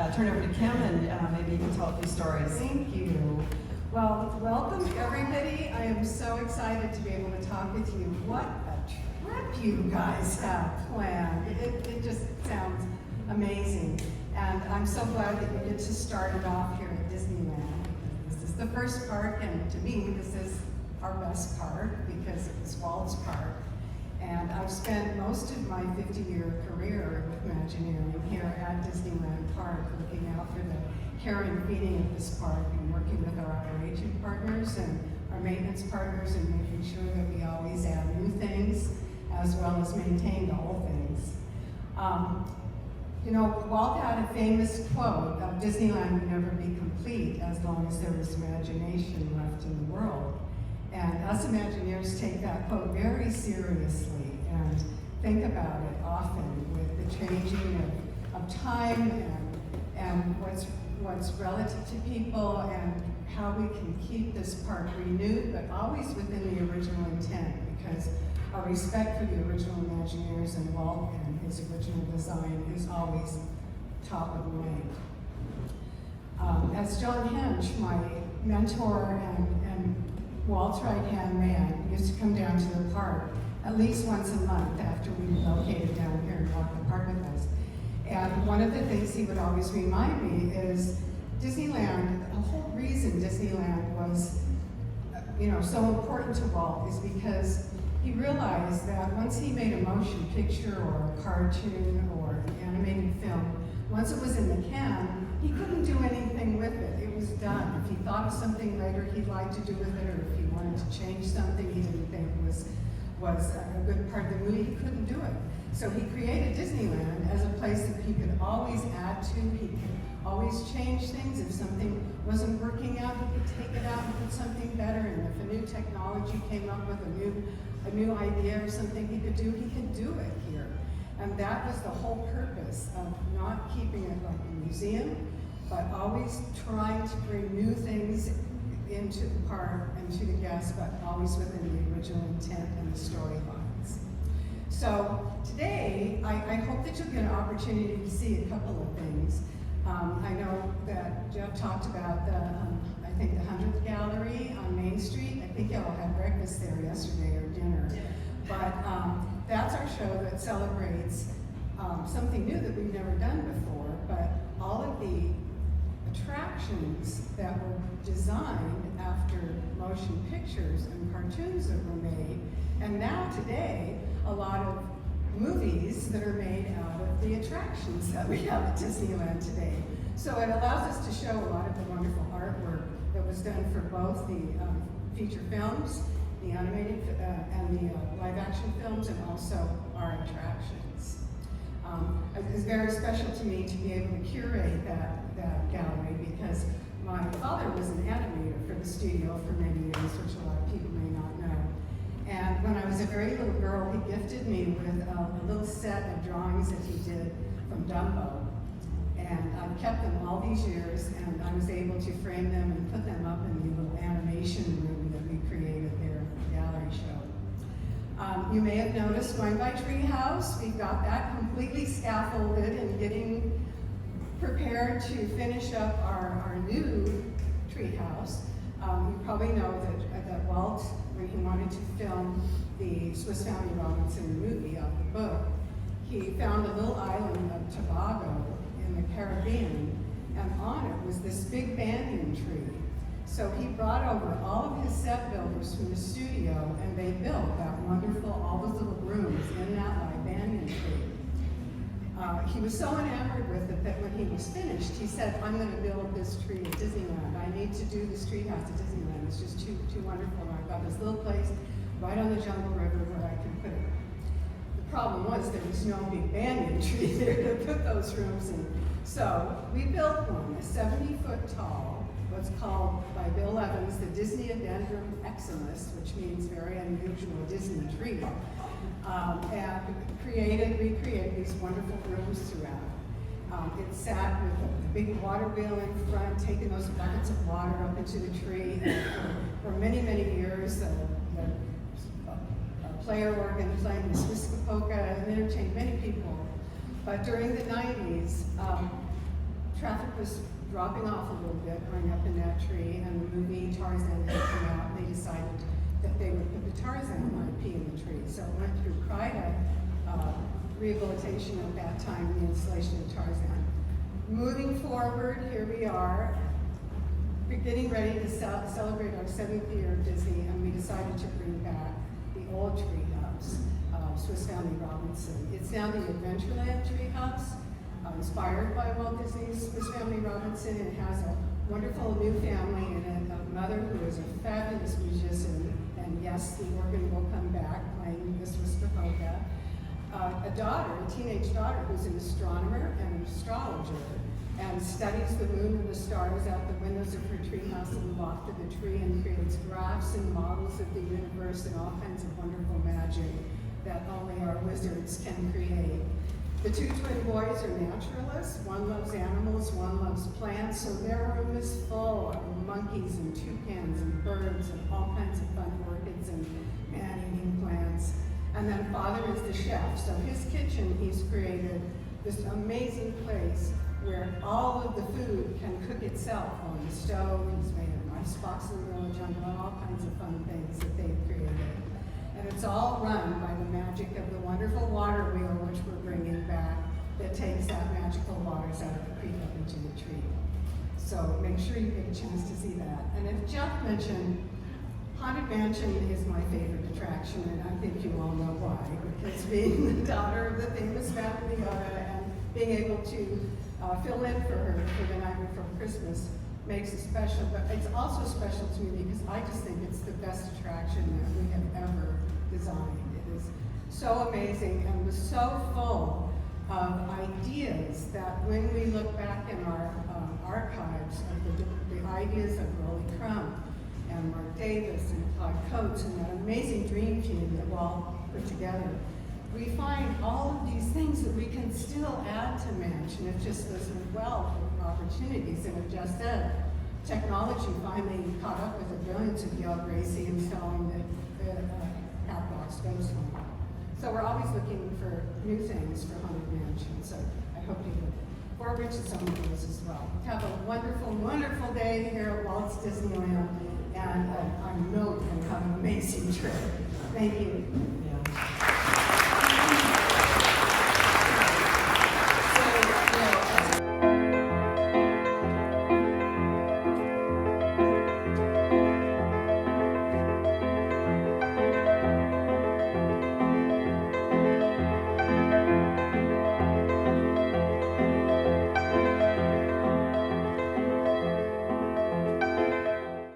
Turn over to Kim and maybe you can tell a few stories. Thank you. Well, welcome everybody. I am so excited to be able to talk with you. What a trip you guys have planned. It just sounds amazing. And I'm so glad that you get to start it off here at Disneyland. This is the first park, and to me, this is our best park because it was Walt's park. And I've spent most of my 50-year career with Imagineering here at Disneyland Park, looking out for the care and feeding of this park and working with our operation partners and our maintenance partners and making sure that we always add new things as well as maintain the old things. Walt had a famous quote of Disneyland would never be complete as long as there was imagination left in the world. And us Imagineers take that quote very seriously and think about it often with the changing of time and what's relative to people and how we can keep this park renewed, but always within the original intent, because our respect for the original Imagineers and Walt and his original design is always top of mind. As John Hench, my mentor and Walt's right-hand man, used to come down to the park at least once a month after we relocated down here and walk the park with us. And one of the things he would always remind me is Disneyland, the whole reason Disneyland was so important to Walt is because he realized that once he made a motion picture or a cartoon or an animated film, once it was in the can, he couldn't do anything with it. It was done. If he thought of something later he'd like to do with it, or if he wanted to change something he didn't think was a good part of the movie, he couldn't do it. So he created Disneyland as a place that he could always add to. He could always change things. If something wasn't working out, he could take it out and put something better. And if a new technology came up with a new idea or something he could do it here. And that was the whole purpose of not keeping it like a museum, but always trying to bring new things into the park and to the guests, but always within the original intent and the storylines. So today, I hope that you'll get an opportunity to see a couple of things. I know that Jeff talked about I think the 100th Gallery on Main Street. I think y'all had breakfast there yesterday or dinner. But that's our show that celebrates something new that we've never done before, but all of the attractions that were designed after motion pictures and cartoons that were made, and now today, a lot of movies that are made out of the attractions that we have at Disneyland today. So it allows us to show a lot of the wonderful artwork that was done for both the feature films, the animated and the live action films, and also our attractions. It was very special to me to be able to curate that gallery because my father was an animator for the studio for many years, which a lot of people may not know. And when I was a very little girl, he gifted me with a little set of drawings that he did from Dumbo. And I've kept them all these years, and I was able to frame them and put them up in the little animation room that we created there at the gallery show. You may have noticed going by Treehouse, we've got that completely scaffolded and getting prepared to finish up our new Treehouse. You probably know that Walt, when he wanted to film the Swiss Family Robinson movie off the book, he found a little island of Tobago in the Caribbean, and on it was this big banyan tree. So he brought over all of his set builders from the studio, and they built that wonderful, all those little rooms in that live banyan tree. He was so enamored with it that when he was finished, he said, I'm going to build this tree at Disneyland. I need to do this treehouse at Disneyland. It's just too wonderful. And I've got this little place right on the Jungle River where I can put it. The problem was there was no big banyan tree there to put those rooms in. So we built one, a 70-foot tall, what's called by Bill Evans, the Disney Addendum Eximus, which means very unusual Disney tree. And recreated these wonderful rooms throughout. It sat with a big water wheel in front, taking those buckets of water up into the tree. And for many, many years, the player organ playing the Swiss polka and entertained many people. But during the 90s, traffic was dropping off a little bit going up in that tree, and the movie Tarzan had come out, and they decided that they would put the Tarzan IP in the tree. So it went through quite a rehabilitation at that time, the installation of Tarzan. Moving forward, here we are, getting ready to celebrate our 7th year of Disney, and we decided to bring back the old treehouse, Swiss Family Robinson. It's now the Adventureland Treehouse, inspired by Walt Disney's Swiss Family Robinson. It has a wonderful new family in it, a mother who is a fabulous musician, and yes, the organ will come back playing the Swiss polka. A daughter, a teenage daughter, who's an astronomer and an astrologer, and studies the moon and the stars out the windows of her treehouse in the loft of the tree, and creates graphs and models of the universe and all kinds of wonderful magic that only our wizards can create. The 2 twin boys are naturalists. One loves animals, one loves plants, so their room is full of monkeys and toucans and birds and all kinds of fun orchids and man-eating plants. And then Father is the chef, so his kitchen, he's created this amazing place where all of the food can cook itself on the stove. He's made an icebox in the middle of the jungle, and all kinds of fun things that they've created. And it's all run by the magic of the wonderful water wheel, which we're bringing back, that takes that magical waters out of the creek up into the tree. So make sure you get a chance to see that. And as Jeff mentioned, Haunted Mansion is my favorite attraction, and I think you all know why. Because being the daughter of the famous family and being able to fill in for her for the night before Christmas makes it special. But it's also special to me because I just think it's the best attraction that we have ever designed. It is so amazing and was so full of ideas that when we look back in our archives of the ideas of Rolly Crump and Mark Davis and Clyde Coates and that amazing dream team that Walt put together, we find all of these things that we can still add to Mansion. It's just this wealth of opportunities, and it just said, technology finally caught up with the brilliance of Gail Gracie in selling the Catbox Ghost Home. So we're always looking for new things for Haunted Mansion, so I hope you look forward to some of those as well. Have a wonderful, wonderful day here at Walt's Disneyland, and I know you're going to have an amazing trip. Thank you. Yeah.